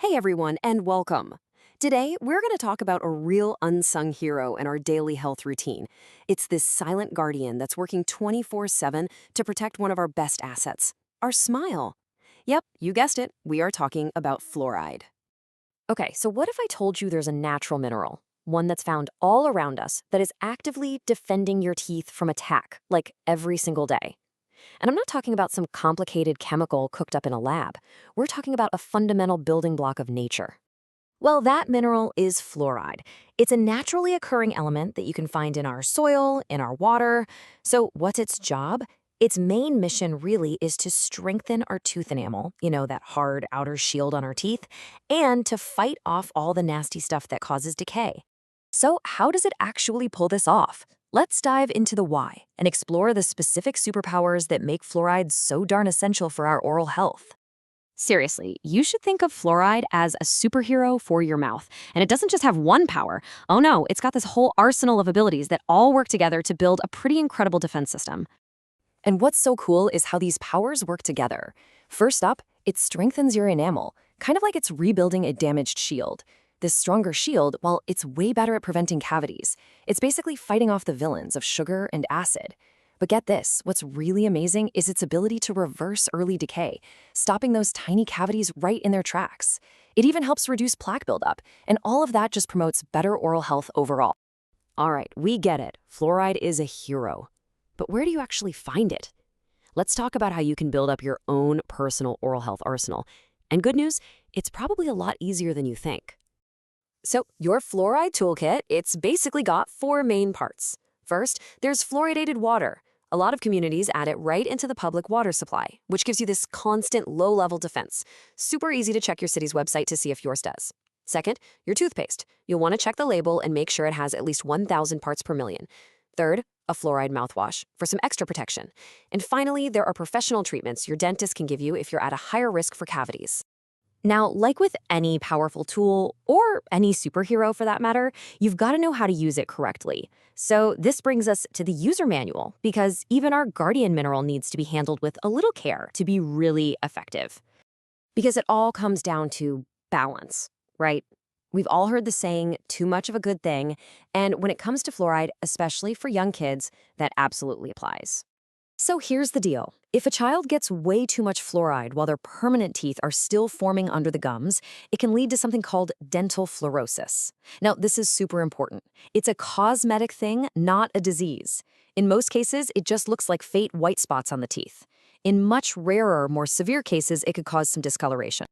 Hey everyone, and welcome. Today, we're going to talk about a real unsung hero in our daily health routine. It's this silent guardian that's working 24/7 to protect one of our best assets, our smile. Yep, you guessed it, we are talking about fluoride. Okay, so what if I told you there's a natural mineral, one that's found all around us, that is actively defending your teeth from attack, like every single day? And I'm not talking about some complicated chemical cooked up in a lab. We're talking about a fundamental building block of nature. Well, that mineral is fluoride. It's a naturally occurring element that you can find in our soil, in our water. So, what's its job? Its main mission really is to strengthen our tooth enamel, that hard outer shield on our teeth, and to fight off all the nasty stuff that causes decay. So, how does it actually pull this off? Let's dive into the why and explore the specific superpowers that make fluoride so darn essential for our oral health. Seriously, you should think of fluoride as a superhero for your mouth. And it doesn't just have one power. Oh no, it's got this whole arsenal of abilities that all work together to build a pretty incredible defense system. And what's so cool is how these powers work together. First up, it strengthens your enamel, kind of like it's rebuilding a damaged shield. This stronger shield, well, it's way better at preventing cavities. It's basically fighting off the villains of sugar and acid. But get this, what's really amazing is its ability to reverse early decay, stopping those tiny cavities right in their tracks. It even helps reduce plaque buildup, and all of that just promotes better oral health overall. All right, we get it. Fluoride is a hero. But where do you actually find it? Let's talk about how you can build up your own personal oral health arsenal. And good news, it's probably a lot easier than you think. So, your fluoride toolkit, it's basically got four main parts. First, there's fluoridated water. A lot of communities add it right into the public water supply, which gives you this constant low-level defense. Super easy to check your city's website to see if yours does. Second, your toothpaste. You'll want to check the label and make sure it has at least 1,000 parts per million. Third, a fluoride mouthwash for some extra protection. And finally, there are professional treatments your dentist can give you if you're at a higher risk for cavities. Now, like with any powerful tool, or any superhero for that matter, you've got to know how to use it correctly. So this brings us to the user manual, because even our guardian mineral needs to be handled with a little care to be really effective. Because it all comes down to balance, right? We've all heard the saying, too much of a good thing, and when it comes to fluoride, especially for young kids, that absolutely applies. So here's the deal. If a child gets way too much fluoride while their permanent teeth are still forming under the gums, it can lead to something called dental fluorosis. Now, this is super important. It's a cosmetic thing, not a disease. In most cases, it just looks like faint white spots on the teeth. In much rarer, more severe cases, it could cause some discoloration.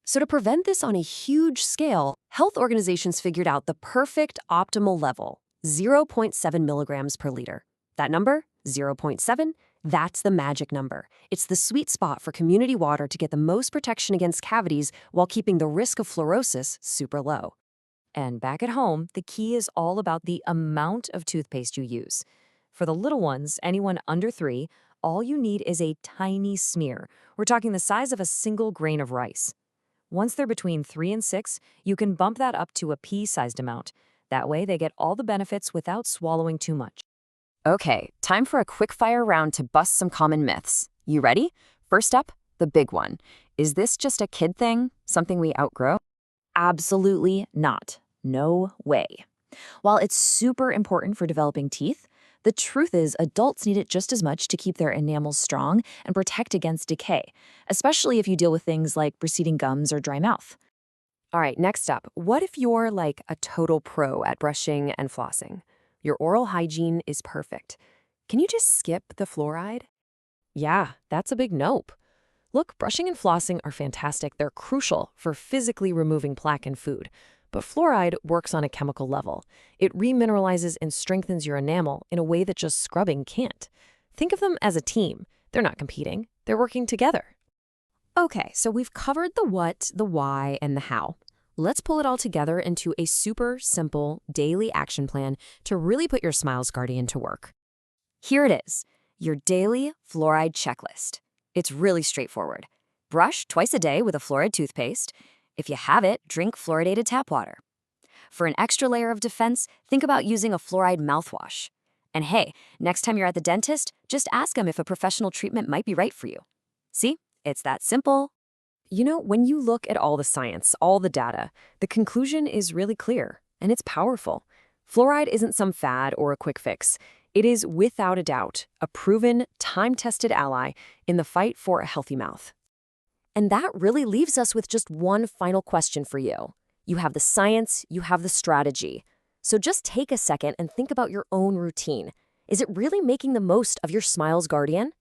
So to prevent this on a huge scale, health organizations figured out the perfect optimal level, 0.7 milligrams per liter. That number, 0.7, that's the magic number. It's the sweet spot for community water to get the most protection against cavities while keeping the risk of fluorosis super low. And back at home, the key is all about the amount of toothpaste you use. For the little ones, anyone under 3, all you need is a tiny smear. We're talking the size of a single grain of rice. Once they're between 3 and 6, you can bump that up to a pea-sized amount. That way, they get all the benefits without swallowing too much. Okay, time for a quick-fire round to bust some common myths. You ready? First up, the big one. Is this just a kid thing? Something we outgrow? Absolutely not. No way. While it's super important for developing teeth, the truth is adults need it just as much to keep their enamels strong and protect against decay, especially if you deal with things like receding gums or dry mouth. All right, next up, what if you're like a total pro at brushing and flossing? Your oral hygiene is perfect. Can you just skip the fluoride? Yeah, that's a big nope. Look, brushing and flossing are fantastic. They're crucial for physically removing plaque in food. But fluoride works on a chemical level. It remineralizes and strengthens your enamel in a way that just scrubbing can't. Think of them as a team. They're not competing. They're working together. Okay, so we've covered the what, the why, and the how. Let's pull it all together into a super simple daily action plan to really put your Smiles Guardian to work. Here it is, your daily fluoride checklist. It's really straightforward. Brush twice a day with a fluoride toothpaste. If you have it, drink fluoridated tap water. For an extra layer of defense, think about using a fluoride mouthwash. And hey, next time you're at the dentist, just ask them if a professional treatment might be right for you. See, it's that simple. When you look at all the science, all the data, the conclusion is really clear, and it's powerful. Fluoride isn't some fad or a quick fix. It is, without a doubt, a proven, time-tested ally in the fight for a healthy mouth. And that really leaves us with just one final question for you. You have the science, you have the strategy. So just take a second and think about your own routine. Is it really making the most of your Smiles Guardian?